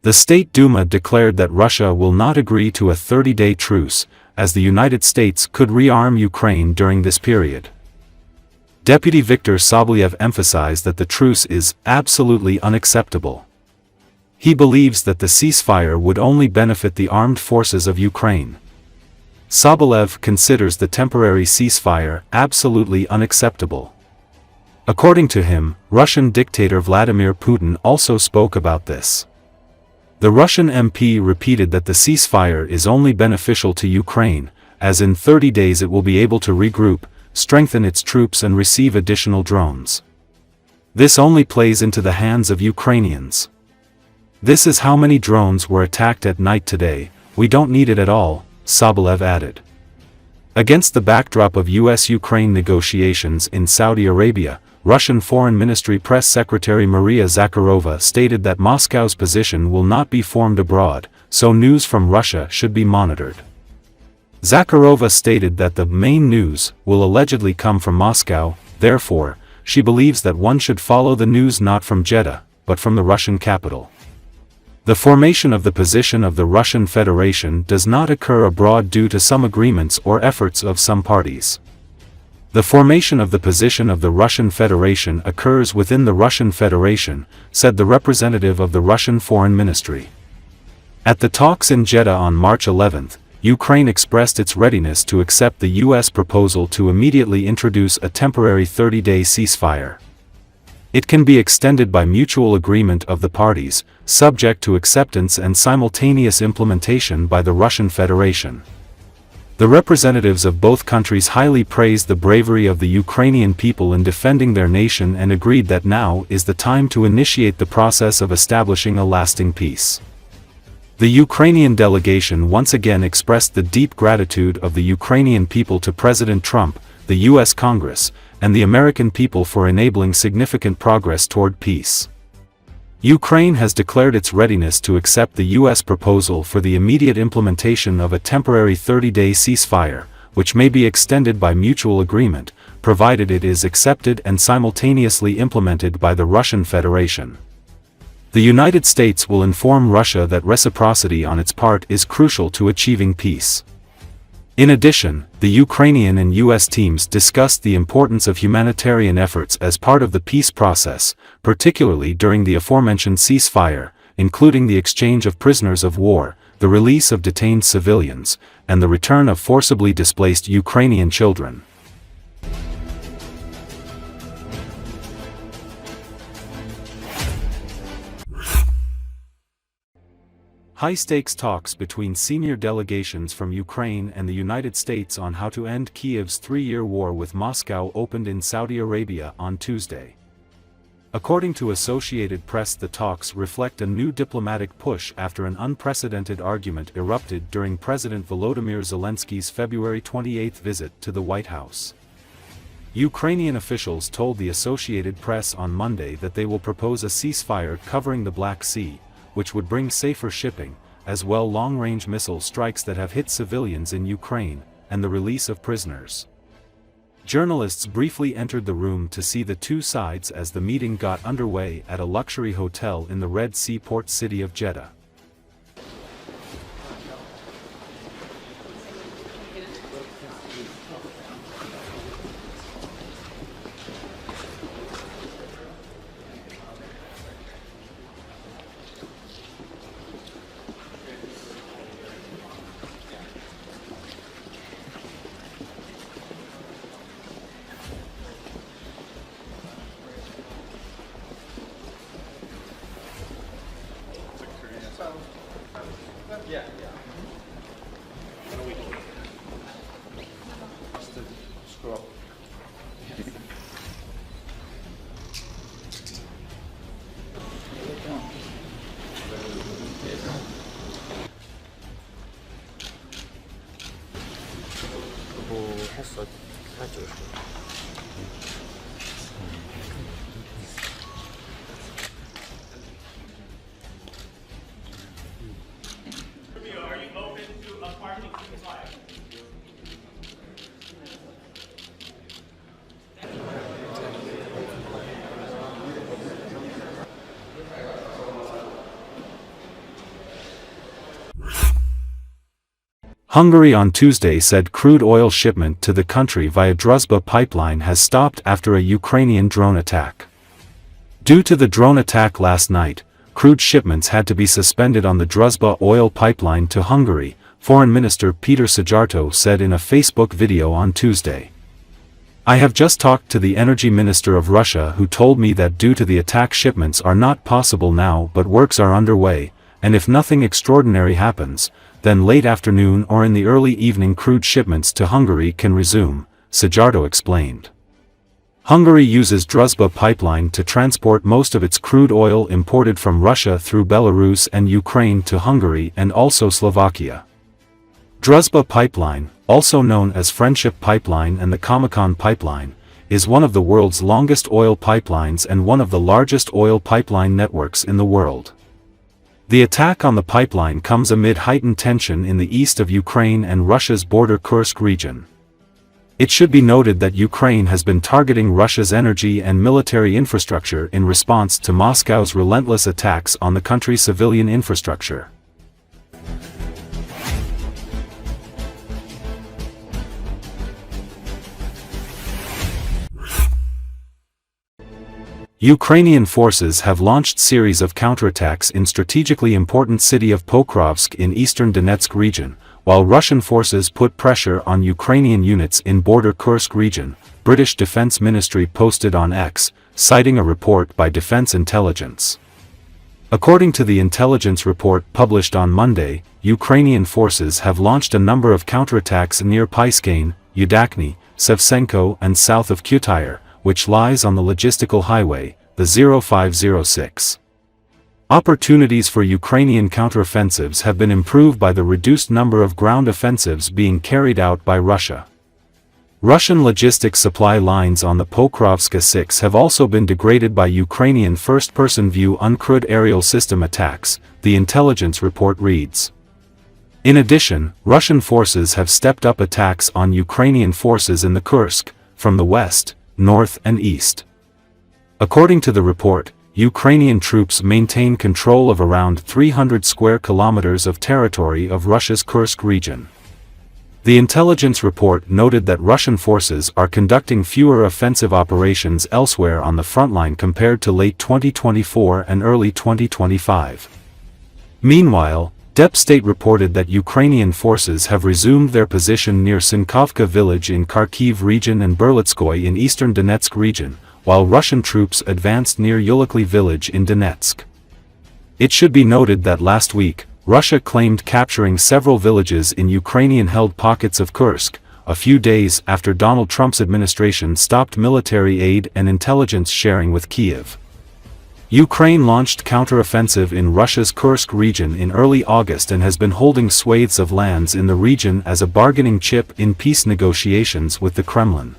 The State Duma declared that Russia will not agree to a 30-day truce, as the United States could rearm Ukraine during this period. Deputy Viktor Sobolyev emphasized that the truce is absolutely unacceptable. He believes that the ceasefire would only benefit the armed forces of Ukraine. Sobolev considers the temporary ceasefire absolutely unacceptable. According to him, Russian dictator Vladimir Putin also spoke about this. The Russian MP repeated that the ceasefire is only beneficial to Ukraine, as in 30 days it will be able to regroup, strengthen its troops and receive additional drones. This only plays into the hands of Ukrainians. This is how many drones were attacked at night today, we don't need it at all, Sobolev added. Against the backdrop of US-Ukraine negotiations in Saudi Arabia, Russian Foreign Ministry Press Secretary Maria Zakharova stated that Moscow's position will not be formed abroad, so news from Russia should be monitored. Zakharova stated that the main news will allegedly come from Moscow, therefore, she believes that one should follow the news not from Jeddah, but from the Russian capital. The formation of the position of the Russian Federation does not occur abroad due to some agreements or efforts of some parties. The formation of the position of the Russian Federation occurs within the Russian Federation, said the representative of the Russian Foreign Ministry. At the talks in Jeddah on March 11, Ukraine expressed its readiness to accept the U.S. proposal to immediately introduce a temporary 30-day ceasefire. It can be extended by mutual agreement of the parties, subject to acceptance and simultaneous implementation by the Russian Federation. The representatives of both countries highly praised the bravery of the Ukrainian people in defending their nation and agreed that now is the time to initiate the process of establishing a lasting peace. The Ukrainian delegation once again expressed the deep gratitude of the Ukrainian people to President Trump, the U.S. Congress, and the American people for enabling significant progress toward peace. Ukraine has declared its readiness to accept the U.S. proposal for the immediate implementation of a temporary 30-day ceasefire, which may be extended by mutual agreement, provided it is accepted and simultaneously implemented by the Russian Federation. The United States will inform Russia that reciprocity on its part is crucial to achieving peace. In addition, the Ukrainian and U.S. teams discussed the importance of humanitarian efforts as part of the peace process, particularly during the aforementioned ceasefire, including the exchange of prisoners of war, the release of detained civilians, and the return of forcibly displaced Ukrainian children. High-stakes talks between senior delegations from Ukraine and the United States on how to end Kiev's three-year war with Moscow opened in Saudi Arabia on Tuesday. According to Associated Press, the talks reflect a new diplomatic push after an unprecedented argument erupted during President Volodymyr Zelensky's February 28 visit to the White House. Ukrainian officials told the Associated Press on Monday that they will propose a ceasefire covering the Black Sea, which would bring safer shipping, as well long-range missile strikes that have hit civilians in Ukraine, and the release of prisoners. Journalists briefly entered the room to see the two sides as the meeting got underway at a luxury hotel in the Red Sea port city of Jeddah. Hungary on Tuesday said crude oil shipment to the country via Druzhba pipeline has stopped after a Ukrainian drone attack. Due to the drone attack last night, crude shipments had to be suspended on the Druzhba oil pipeline to Hungary, Foreign Minister Péter Szijjártó said in a Facebook video on Tuesday. I have just talked to the Energy Minister of Russia who told me that due to the attack shipments are not possible now but works are underway, and if nothing extraordinary happens, then late afternoon or in the early evening crude shipments to Hungary can resume, Szijjártó explained. Hungary uses Druzhba pipeline to transport most of its crude oil imported from Russia through Belarus and Ukraine to Hungary and also Slovakia. Druzhba pipeline, also known as Friendship Pipeline and the Comecon Pipeline, is one of the world's longest oil pipelines and one of the largest oil pipeline networks in the world. The attack on the pipeline comes amid heightened tension in the east of Ukraine and Russia's border Kursk region. It should be noted that Ukraine has been targeting Russia's energy and military infrastructure in response to Moscow's relentless attacks on the country's civilian infrastructure. Ukrainian forces have launched series of counterattacks in strategically important city of Pokrovsk in eastern Donetsk region, while Russian forces put pressure on Ukrainian units in border Kursk region, British Defense Ministry posted on X, citing a report by Defense Intelligence. According to the intelligence report published on Monday, Ukrainian forces have launched a number of counterattacks near Pyskane, Yudakhny, Sevchenko and south of Kyiv, which lies on the logistical highway, the 0506. Opportunities for Ukrainian counteroffensives have been improved by the reduced number of ground offensives being carried out by Russia. Russian logistics supply lines on the Pokrovsk 6 have also been degraded by Ukrainian first-person view uncrewed aerial system attacks, the intelligence report reads. In addition, Russian forces have stepped up attacks on Ukrainian forces in the Kursk, from the west, north and east. According to the report, Ukrainian troops maintain control of around 300 square kilometers of territory of Russia's Kursk region. The intelligence report noted that Russian forces are conducting fewer offensive operations elsewhere on the frontline compared to late 2024 and early 2025. Meanwhile, Deep State reported that Ukrainian forces have resumed their position near Sinkovka village in Kharkiv region and Berlitskoy in eastern Donetsk region, while Russian troops advanced near Yulikly village in Donetsk. It should be noted that last week, Russia claimed capturing several villages in Ukrainian-held pockets of Kursk, a few days after Donald Trump's administration stopped military aid and intelligence sharing with Kiev. Ukraine launched counteroffensive in Russia's Kursk region in early August and has been holding swathes of lands in the region as a bargaining chip in peace negotiations with the Kremlin.